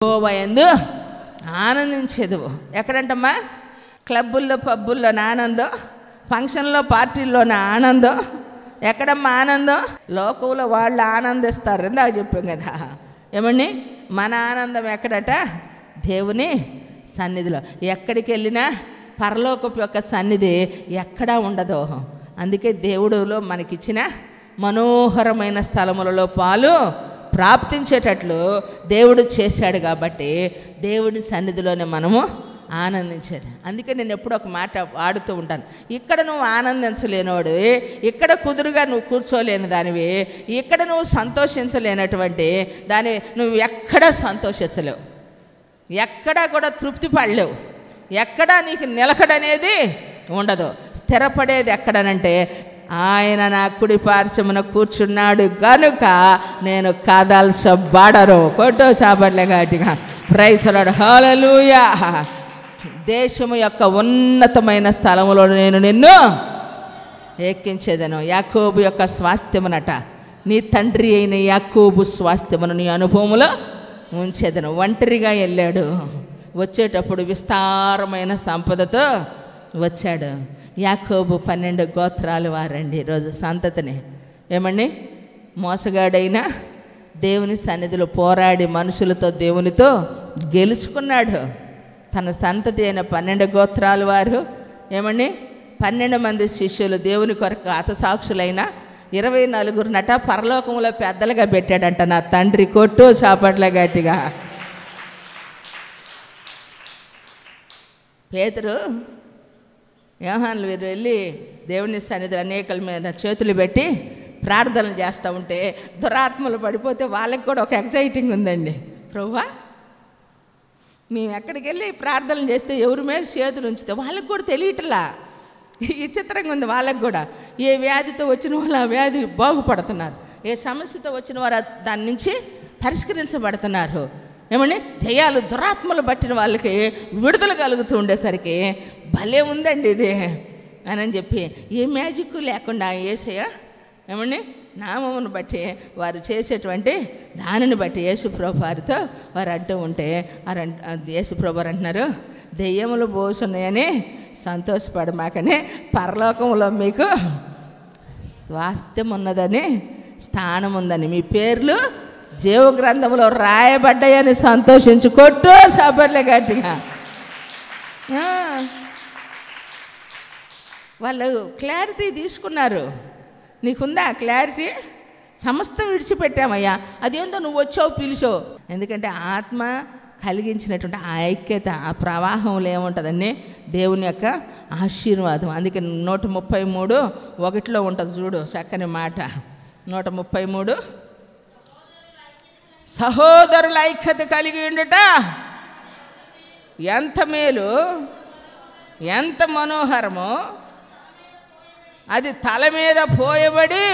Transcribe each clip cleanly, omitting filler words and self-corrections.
యెహోవా యందు ఆనందించేదువు. ఎక్కడంటమ్మా? క్లబ్బుల్లో పబ్బుల్లో ఆనందం, ఫంక్షన్లో పార్టీల్లోనే ఆనందం. ఎక్కడమ్మా ఆనందం? లోకంలో వాళ్ళు ఆనందిస్తారు. ఇందాక చెప్పాం కదా. ఏమండి, మన ఆనందం ఎక్కడట? దేవుని సన్నిధిలో. ఎక్కడికి వెళ్ళినా పరలోకపు యొక్క సన్నిధి ఎక్కడా ఉండదు. అందుకే దేవుడులో మనకిచ్చిన మనోహరమైన స్థలములలో పాలు ప్రాప్తించేటట్లు దేవుడు చేశాడు. కాబట్టి దేవుడి సన్నిధిలోనే మనము ఆనందించేది. అందుకే నేను ఎప్పుడు ఒక మాట వాడుతూ ఉంటాను. ఇక్కడ నువ్వు ఆనందించలేనివాడివి, ఇక్కడ కుదురుగా నువ్వు కూర్చోలేని దానివి, ఇక్కడ నువ్వు సంతోషించలేనటువంటి దానివి, నువ్వు ఎక్కడా సంతోషించలేవు, ఎక్కడా కూడా తృప్తి పడలేవు, ఎక్కడా నీకు నిలకడనేది ఉండదు. స్థిరపడేది ఎక్కడనంటే ఆయన నా కుడి పార్శ్వమున కూర్చున్నాడు గనుక నేను కదల్చబడను. కొట్టు చాపట్లే గట్టిగా. Praise the Lord. హల్లెలూయా. దేశము యొక్క ఉన్నతమైన స్థలములో నేను నిన్ను ఎక్కించేదను. యాకోబు యొక్క స్వాస్థ్యమునట, నీ తండ్రి అయిన యాకోబు స్వాస్థ్యమును నీ అనుభవములో ఉంచేదను. ఒంటరిగా వెళ్ళాడు, వచ్చేటప్పుడు విస్తారమైన సంపదతో వచ్చాడు. యాకోబు 12 గోత్రాలు వారండి ఈరోజు సంతతిని. ఏమండి, మోసగాడైనా దేవుని సన్నిధిలో పోరాడి మనుషులతో దేవునితో గెలుచుకున్నాడు. తన సంతతి అయిన 12 గోత్రాలు వారు, ఏమండి 12 మంది శిష్యులు దేవుని కొరకు హతసాక్షులైన 24నట పరలోకంలో పెద్దలుగా పెట్టాడంట నా తండ్రి. కొట్టు చాపట్ల గట్టిగా. పేతురు యోహాను వీరు వెళ్ళి దేవుని సన్నిధిలో అనేకల మీద చేతులు పెట్టి ప్రార్థనలు చేస్తూ ఉంటే దురాత్మలు పడిపోతే వాళ్ళకి కూడా ఒక ఎక్సైటింగ్ ఉందండి. ప్రభువా, మేము ఎక్కడికి వెళ్ళి ప్రార్థనలు చేస్తే ఎవరి మీద చేతులు ఉంచితే వాళ్ళకి కూడా తెలియట్లా. విచిత్రంగా ఉంది వాళ్ళకి కూడా. ఏ వ్యాధితో వచ్చిన వాళ్ళు ఆ వ్యాధి బాగుపడుతున్నారు, ఏ సమస్యతో వచ్చిన వారు దాని నుంచి పరిష్కరించబడుతున్నారు. ఏమండి, దెయ్యాలు దురాత్మలు పట్టిన వాళ్ళకి విడుదల కలుగుతూ ఉండేసరికి భలే ఉందండి ఇది అని చెప్పి ఏ మ్యాజిక్ లేకుండా యేసయ్య ఏమండి నామమును బట్టి వారు చేసేటువంటి దానిని బట్టి యేసుప్రభు వారితో వారు అంటూ ఉంటే యేసుప్రభు వారు అంటున్నారు, దెయ్యములు పోసున్నాయని సంతోషపడమాకని పరలోకంలో మీకు స్వాస్థ్యం ఉన్నదని, స్థానం ఉందని, మీ పేర్లు జీవ గ్రంథంలో రాయబడ్డాయని సంతోషించు. కొట్టు చప్పట్లే గట్టిగా. వాళ్ళు క్లారిటీ తీసుకున్నారు. నీకుందా క్లారిటీ? సమస్తం విడిచిపెట్టామయ్యా, అదేందో నువ్వు వచ్చావు పిలిచావు. ఎందుకంటే ఆత్మ కలిగించినటువంటి ఆ ఐక్యత, ఆ ప్రవాహంలో ఏముంటుందండి? దేవుని యొక్క ఆశీర్వాదం. అందుకే 133:1 ఉంటుంది చూడు, చక్కని మాట. 133 సహోదరుల ఐక్యత కలిగి ఉండుట ఎంత మేలు, ఎంత మనోహరమో, అది తల మీద పోయబడి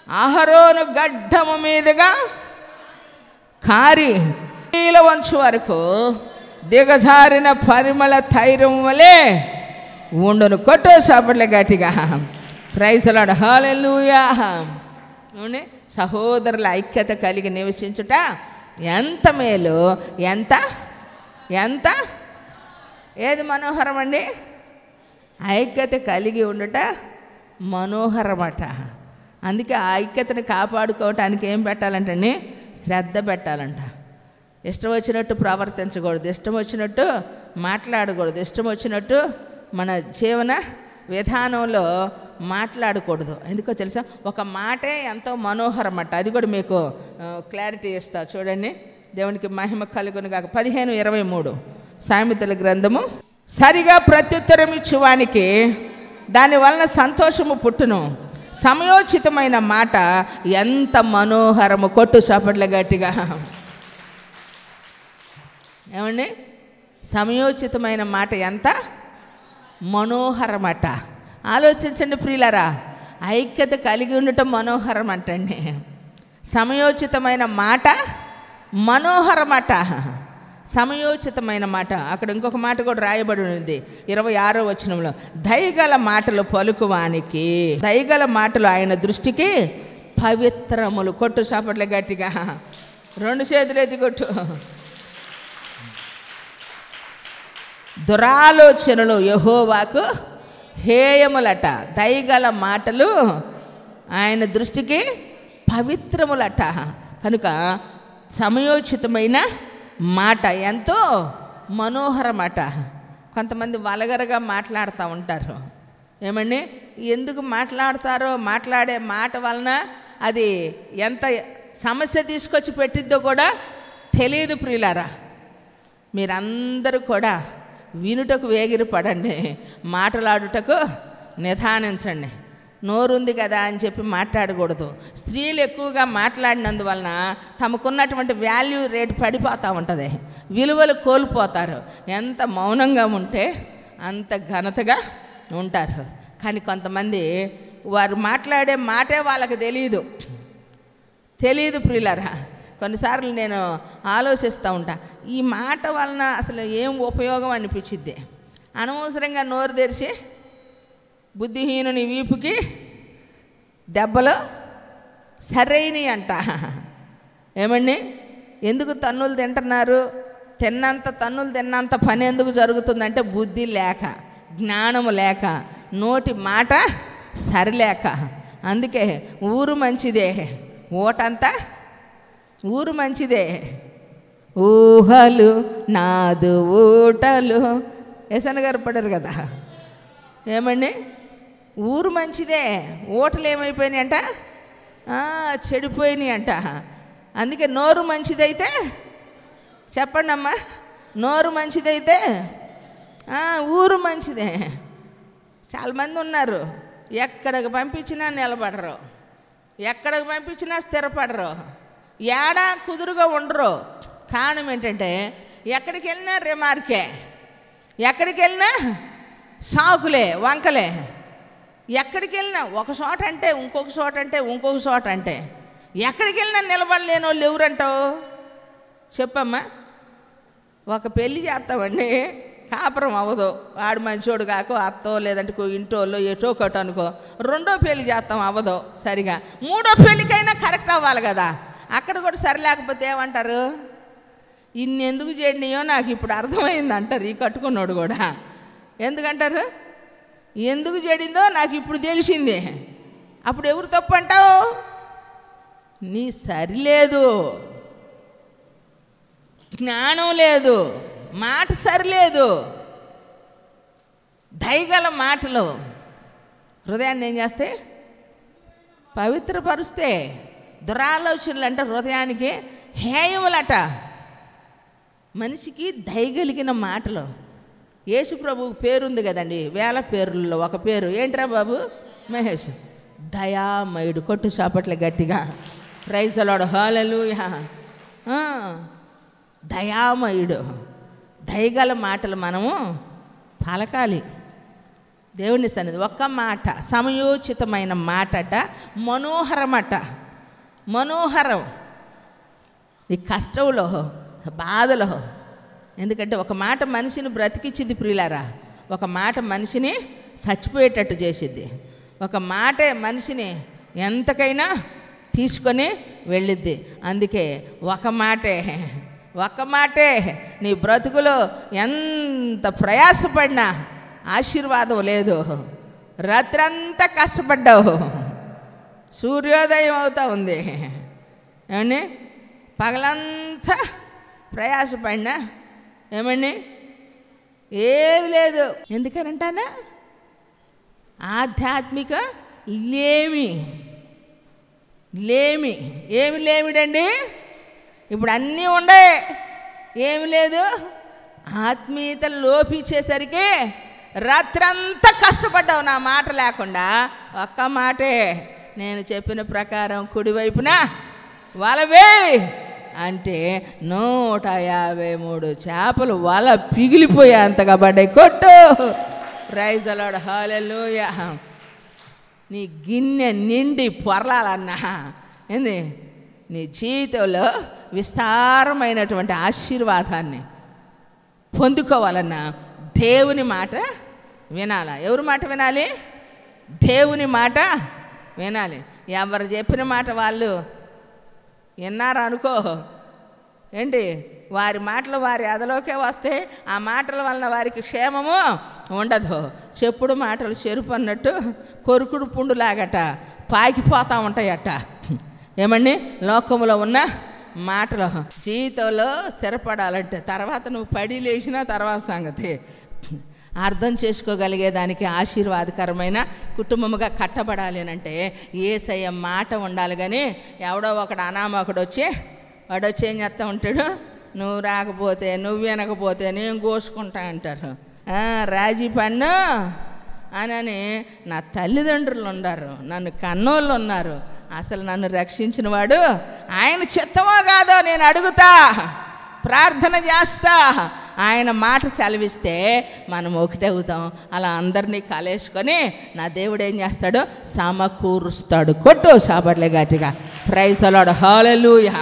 అహరోను గడ్డము మీదుగా కారి వంచు వరకు దిగజారిన పరిమళ తైలం వలె ఉండును. కొట్టు చప్పట్లే గట్టిగా. Praise the Lord. హల్లెలూయా. సహోదరుల ఐక్యత కలిగి నివసించుట ఎంత మేలు, ఎంత ఎంత ఏది మనోహరం అండి? ఐక్యత కలిగి ఉండుట మనోహరమట. అందుకే ఆ ఐక్యతను కాపాడుకోవటానికి ఏం పెట్టాలంటండి? శ్రద్ధ పెట్టాలంట. ఇష్టం వచ్చినట్టు ప్రవర్తించకూడదు, ఇష్టం వచ్చినట్టు మాట్లాడకూడదు, ఇష్టం వచ్చినట్టు మన జీవన విధానంలో మాట్లాడకూడదు. ఎందుకో తెలుసా? ఒక మాటే ఎంతో మనోహరం అట. అది కూడా మీకు క్లారిటీ ఇస్తా చూడండి. దేవునికి మహిమ కలుగును గాక. 15:23 సామెతల గ్రంథము. సరిగా ప్రత్యుత్తరం ఇచ్చువానికి దాని వలన సంతోషము పుట్టును, సమయోచితమైన మాట ఎంత మనోహరము. కొట్టు చప్పట్ల గట్టిగా. ఏమండి, సమయోచితమైన మాట ఎంత మనోహరమట. ఆలోచించండి ప్రియులారా, ఐక్యత కలిగి ఉండటం మనోహరం అంటండి. సమయోచితమైన మాట మనోహరమట. సమయోచితమైన మాట. అక్కడ ఇంకొక మాట కూడా రాయబడి ఉంది 26వ వచనంలో, దయగల మాటలు పలుకువానికి, దయగల మాటలు ఆయన దృష్టికి పవిత్రములు. కొట్టు చప్పట్ల గట్టిగా. 2 చేతులు ఎత్తి కొట్టు. దురాలోచనలు యెహోవాకు హేయములట, దయగల మాటలు ఆయన దృష్టికి పవిత్రములట. కనుక సమయోచితమైన మాట ఎంతో మనోహరమాట. కొంతమంది వల్గర్గా మాట్లాడుతూ ఉంటారు. ఏమండి, ఎందుకు మాట్లాడతారో, మాట్లాడే మాట వలన అది ఎంత సమస్య తీసుకొచ్చి పెట్టిద్దో కూడా తెలియదు. ప్రియులారా, మీరందరూ కూడా వినుటకు వేగిరి పడండి, మాట్లాడుటకు నిదానించండి. నోరుంది కదా అని చెప్పి మాట్లాడకూడదు. స్త్రీలు ఎక్కువగా మాట్లాడినందువలన తమకున్నటువంటి వాల్యూ రేటు పడిపోతూ ఉంటుంది, విలువలు కోల్పోతారు. ఎంత మౌనంగా ఉంటే అంత ఘనతగా ఉంటారు. కానీ కొంతమంది వారు మాట్లాడే మాటే వాళ్ళకి తెలియదు ప్రియులారా. కొన్నిసార్లు నేను ఆలోచిస్తూ ఉంటా, ఈ మాట వలన అసలు ఏం ఉపయోగం అనిపించిద్ది. అనవసరంగా నోరు తెరిచి బుద్ధిహీనుని వీపుకి దెబ్బలు సరైనవి అంట. ఏమండి, ఎందుకు తన్నులు తింటున్నారు? తన్నులు తిన్నంత పని ఎందుకు జరుగుతుందంటే బుద్ధి లేక, జ్ఞానము లేక, నోటి మాట సరిలేక. అందుకే ఊరు మంచిదే, ఓటంతా ఊరు మంచిదే. ఊహలు నాదు ఊటలు ఏసన్న గారు పడారు కదా. ఏమండి, ఊరు మంచిదే, ఓటలు ఏమైపోయినాయి అంట, చెడిపోయినాయి అంట. అందుకే నోరు మంచిదైతే, చెప్పండి అమ్మా, నోరు మంచిదైతే ఊరు మంచిదే. చాలామంది ఉన్నారు, ఎక్కడికి పంపించినా నిలబడరు, ఎక్కడికి పంపించినా స్థిరపడరు, ఏడా కుదురుగా ఉండరు. కారణం ఏంటంటే ఎక్కడికి వెళ్ళినా రిమార్కే, ఎక్కడికి వెళ్ళినా సాకులే, వంకలే. ఎక్కడికి వెళ్ళినా ఒక చోట అంటే ఇంకొక చోట అంటే ఇంకొక చోట అంటే, ఎక్కడికి వెళ్ళినా నిలబడలేని వాళ్ళు ఎవరంటావు చెప్పమ్మా? ఒక పెళ్ళి చేస్తామండి, కాపురం అవ్వదు, వాడు మంచోడు కాకు అత్తో లేదంటే ఇంటోళ్ళు ఎటో ఒకటి అనుకో. 2వ పెళ్ళి చేస్తాం, అవ్వదు సరిగా. 3వ పెళ్ళికైనా కరెక్ట్ అవ్వాలి కదా. అక్కడ కూడా సరిలేకపోతే ఏమంటారు? ఇన్నెందుకు చేయనియో నాకు ఇప్పుడు అర్థమైంది అంటారు ఈ కట్టుకున్నాడు కూడా. ఎందుకంటారు? ఎందుకు చెడిందో నాకు ఇప్పుడు తెలిసింది. అప్పుడు ఎవరు తప్పు అంటావు? నీ సరిలేదు, జ్ఞానం లేదు, మాట సరిలేదు. దయగల మాటలు హృదయాన్ని ఏం చేస్తే? పవిత్రపరుస్తే. దురాలోచనలు అంటే హృదయానికి హేయములట. మనిషికి దయగలిగిన మాటలు. యేసు ప్రభువు పేరుంది కదండి, 1000 పేర్లలో ఒక పేరు ఏంట్రా బాబు? మహేష్. దయామయుడు. కొట్టు చాపట్ల గట్టిగా. ప్రైజ్ ది లార్డ్, హల్లెలూయా. దయామయుడు. దయగల మాటలు మనము పలకాలి దేవుని సన్నిధి. ఒక్క మాట, సమయోచితమైన మాటట, మనోహరమట. మనోహరం. ఈ కష్టంలో, బాధలో. ఎందుకంటే ఒక మాట మనిషిని బ్రతికిచ్చిద్ది ప్రియులారా, ఒక మాట మనిషిని చచ్చిపోయేటట్టు చేసిద్ది, ఒక మాటే మనిషిని ఎంతకైనా తీసుకొని వెళ్ళిద్ది. అందుకే ఒక మాటే నీ బ్రతుకులో ఎంత ప్రయాసపడినా ఆశీర్వాదం లేదు. రాత్రంతా కష్టపడ్డావు, సూర్యోదయం అవుతా ఉంది. ఏమండి, పగలంతా ప్రయాసపడినా ఏమండి ఏమి లేదు. ఎందుకనంటానా? ఆధ్యాత్మిక లేమి. ఏమి లేమిడండి? ఇప్పుడు అన్నీ ఉండే, ఏమి లేదు. ఆత్మీయత లోపించేసరికి రాత్రంతా కష్టపడ్డావు నా మాట లేకుండా. ఒక్క మాటే, నేను చెప్పిన ప్రకారం కుడివైపున వలవే అంటే 153 చేపలు వల పిగిలిపోయా అంతగా పడ్డాయి. కొట్టు. ప్రైజ్ ది లార్డ్, హల్లెలూయా. నీ గిన్నె నిండి పొరలాలన్నా ఏంది? నీ జీవితంలో విస్తారమైనటువంటి ఆశీర్వాదాన్ని పొందుకోవాలన్నా దేవుని మాట వినాలి. ఎవరి మాట వినాలి? దేవుని మాట వినాలి. ఎవరు చెప్పిన మాట వాళ్ళు విన్నారనుకో, ఏంటి వారి మాటలు వారి అదలోకే వస్తే ఆ మాటల వలన వారికి క్షేమము ఉండదు. చెప్పుడు మాటలు చెరుపు అన్నట్టు కొరుకుడు పుండులాగట పాకిపోతూ ఉంటాయట. ఏమండి, లోకంలో ఉన్న మాటలు జీవితంలో స్థిరపడాలంటే తర్వాత నువ్వు పడి లేచిన తర్వాత సంగతి అర్థం చేసుకోగలిగేదానికి ఆశీర్వాదకరమైన కుటుంబముగా కట్టబడాలి అంటే యేసయ్య మాట ఉండాలి. కానీ ఎవడో ఒకడు అనామకుడు వాడు వచ్చి ఏం చేస్తూ ఉంటాడు, నువ్వు రాకపోతే నువ్వు వినకపోతే నేను కోసుకుంటా అంటారు. రాజీ పన్ను అని నా తల్లిదండ్రులు ఉన్నారు, నన్ను కన్నోళ్ళు ఉన్నారు, అసలు నన్ను రక్షించిన వాడు ఆయన చిత్తమో కాదో నేను అడుగుతా, ప్రార్థన చేస్తా, ఆయన మాట సెలవిస్తే మనం ఒకటే అవుతాం. అలా అందరినీ కలేసుకొని నా దేవుడు ఏం చేస్తాడు, సమకూరుస్తాడు. కొట్టు చాపట్లే గట్టిగా. Praise the Lord. హల్లెలూయా.